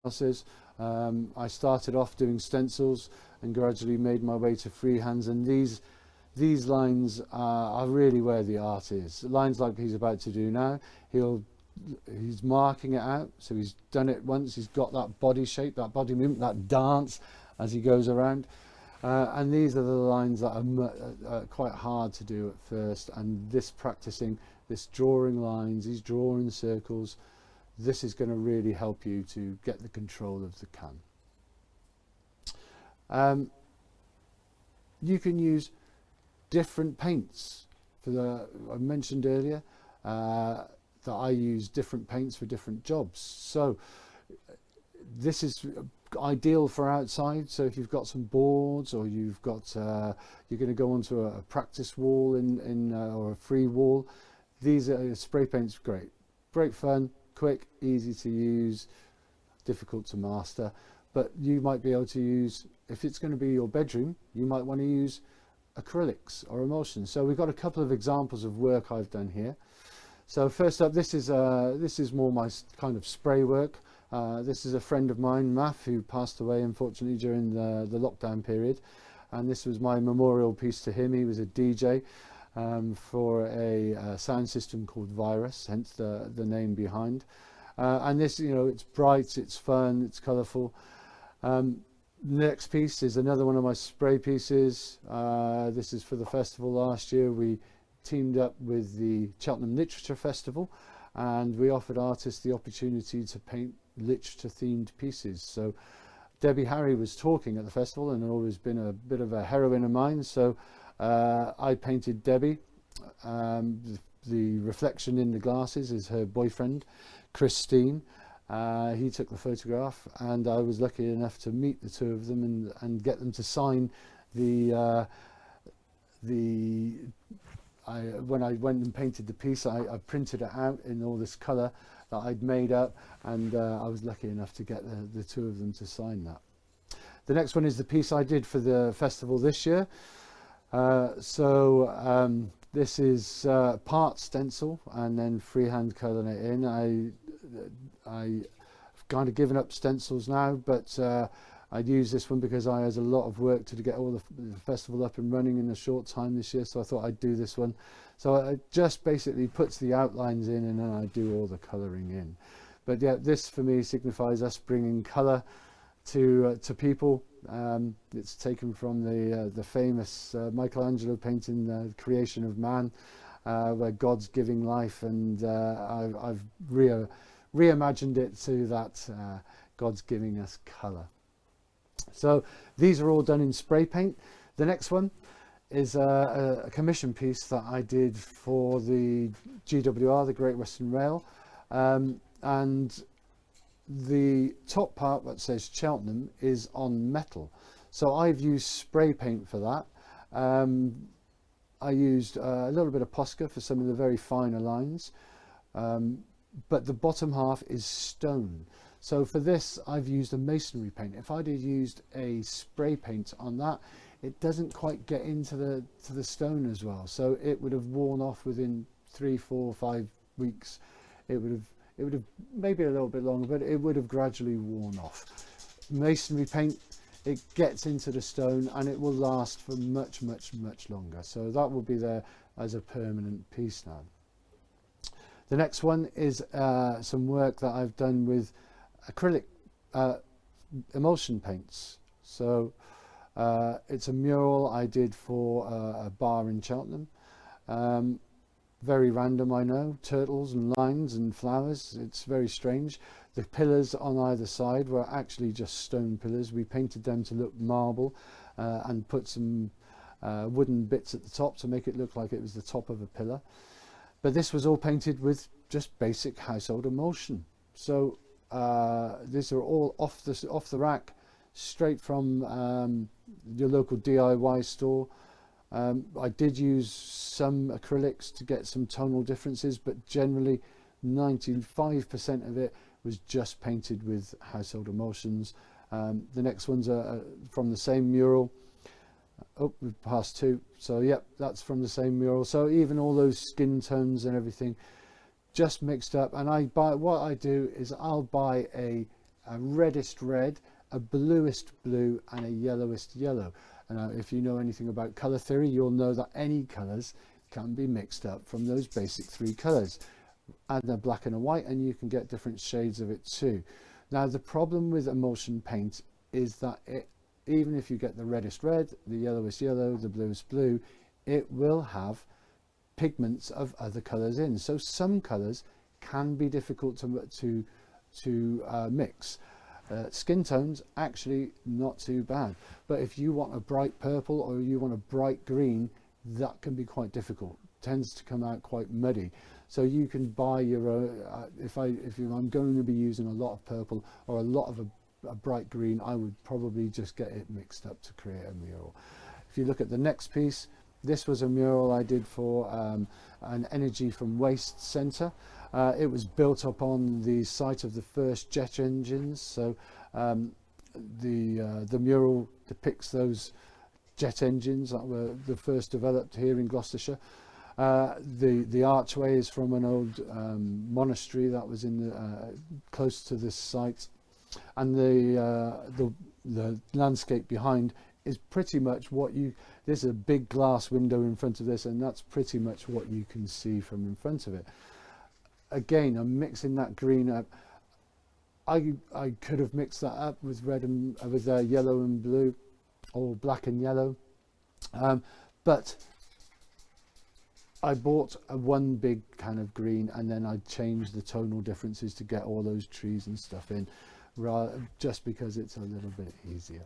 else's. I started off doing stencils and gradually made my way to freehands, and these lines are really where the art is. Lines like he's about to do now, he's marking it out, so he's done it once, he's got that body shape, that body movement, that dance as he goes around. And these are the lines that are quite hard to do at first, and this practicing, this drawing lines, these drawing circles, this is going to really help you to get the control of the can. You can use different paints. I mentioned earlier that I use different paints for different jobs. So this is ideal for outside. So if you've got some boards, or you've got you're going to go onto a practice wall or a free wall, these spray paints great fun, quick, easy to use, difficult to master. But you might be able to use, if it's going to be your bedroom, you might want to use acrylics or emulsions. So we've got a couple of examples of work I've done here. So first up, this is more my kind of spray work. This is a friend of mine, Math, who passed away unfortunately during the lockdown period, and this was my memorial piece to him. He was a DJ for a sound system called Virus, hence the name behind. And this, it's bright, it's fun, it's colourful. Next piece is another one of my spray pieces. This is for the festival last year. We teamed up with the Cheltenham Literature Festival, and we offered artists the opportunity to paint literature themed pieces. So Debbie Harry was talking at the festival and had always been a bit of a heroine of mine, so I painted Debbie. The reflection in the glasses is her boyfriend, Christine. He took the photograph, and I was lucky enough to meet the two of them and get them to sign when I went and painted the piece, I printed it out in all this colour that I'd made up, and I was lucky enough to get the two of them to sign that. The next one is the piece I did for the festival this year. This is part stencil and then freehand colouring it in. I've kind of given up stencils now, but I'd use this one because I had a lot of work to get all the festival up and running in a short time this year, so I thought I'd do this one. So it just basically puts the outlines in, and then I do all the colouring in. But yeah, this for me signifies us bringing colour to people. It's taken from the famous Michelangelo painting, The Creation of Man, where God's giving life, and I've reimagined it to that God's giving us colour. So these are all done in spray paint. The next one is a commission piece that I did for the GWR, the Great Western Rail, and the top part that says Cheltenham is on metal. So I've used spray paint for that. I used a little bit of Posca for some of the very finer lines, but the bottom half is stone. So for this, I've used a masonry paint. If I'd have used a spray paint on that, it doesn't quite get into the stone as well. So it would have worn off within 3, 4, 5 weeks. It would have maybe a little bit longer, but it would have gradually worn off. Masonry paint, it gets into the stone and it will last for much, much, much longer. So that will be there as a permanent piece now. The next one is some work that I've done with acrylic emulsion paints. So it's a mural I did for a bar in Cheltenham. Very random, I know, turtles and lines and flowers. It's very strange. The pillars on either side were actually just stone pillars. We painted them to look marble and put some wooden bits at the top to make it look like it was the top of a pillar. But this was all painted with just basic household emulsion. So these are all off the rack, straight from your local DIY store. I did use some acrylics to get some tonal differences, but generally 95% of it was just painted with household emulsions. The next ones are from the same mural. Oh, we've passed 2. So yep, that's from the same mural. So even all those skin tones and everything just mixed up. And what I do is I'll buy a a reddest red, a bluest blue and a yellowest yellow. And if you know anything about colour theory, you'll know that any colours can be mixed up from those basic three colours. Add a black and a white and you can get different shades of it too. Now the problem with emulsion paint is that even if you get the reddest red, the yellowest yellow, the bluest blue, it will have pigments of other colours in. So some colours can be difficult to mix. Skin tones actually not too bad, but if you want a bright purple or you want a bright green, that can be quite difficult. Tends to come out quite muddy. So you can buy your own. I'm going to be using a lot of purple or a lot of a bright green, I would probably just get it mixed up to create a mural. If you look at the next piece, this was a mural I did for an energy from waste centre. It was built up on the site of the first jet engines. So the mural depicts those jet engines that were the first developed here in Gloucestershire. The archway is from an old monastery that was in close to this site, and the landscape behind is pretty much what you. There's a big glass window in front of this, and that's pretty much what you can see from in front of it. Again, I'm mixing that green up. I could have mixed that up with red and with yellow and blue, or black and yellow, but I bought one big can of green and then I changed the tonal differences to get all those trees and stuff in, just because it's a little bit easier.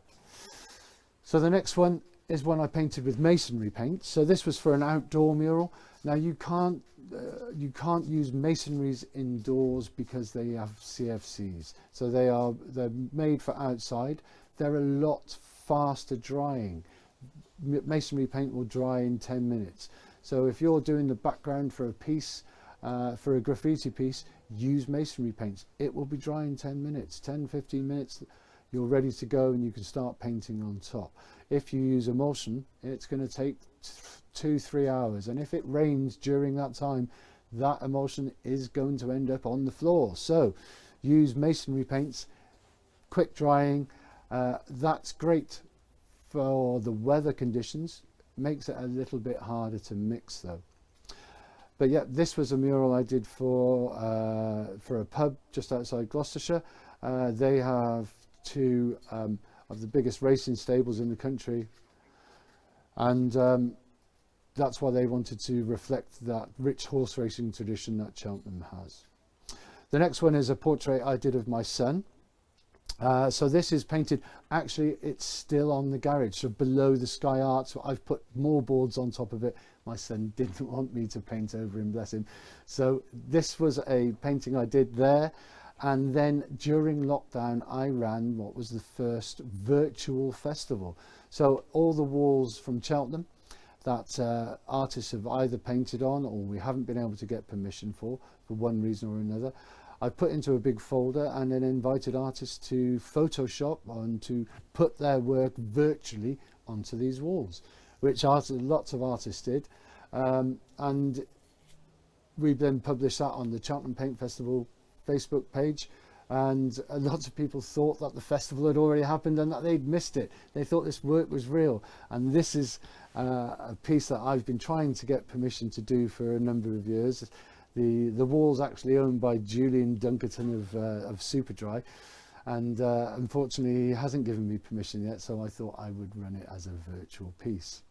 So the next one is one I painted with masonry paint. So this was for an outdoor mural. Now you can't use masonries indoors because they have CFCs. So they're made for outside. They're a lot faster drying. Masonry paint will dry in 10 minutes. So if you're doing the background for a piece, for a graffiti piece, use masonry paints. It will be dry in 10 minutes, 10-15 minutes. You're ready to go and you can start painting on top. If you use emulsion, it's going to take 2-3 hours. And if it rains during that time, that emulsion is going to end up on the floor. So use masonry paints, quick drying. That's great for the weather conditions. Makes it a little bit harder to mix though. But yeah, this was a mural I did for a pub just outside Gloucestershire. They have two of the biggest racing stables in the country, and that's why they wanted to reflect that rich horse racing tradition that Cheltenham has. The next one is a portrait I did of my son. So this is painted, actually it's still on the garage, so below the Sky Art. So I've put more boards on top of it. My son didn't want me to paint over him, bless him. So this was a painting I did there, and then during lockdown I ran what was the first virtual festival. So all the walls from Cheltenham that artists have either painted on or we haven't been able to get permission for one reason or another, I put into a big folder and then invited artists to Photoshop and to put their work virtually onto these walls, which lots of artists did. And we then published that on the Cheltenham Paint Festival Facebook page, and lots of people thought that the festival had already happened and that they'd missed it. They thought this work was real, and this is a piece that I've been trying to get permission to do for a number of years. The wall's actually owned by Julian Dunkerton of Superdry, and unfortunately he hasn't given me permission yet, so I thought I would run it as a virtual piece.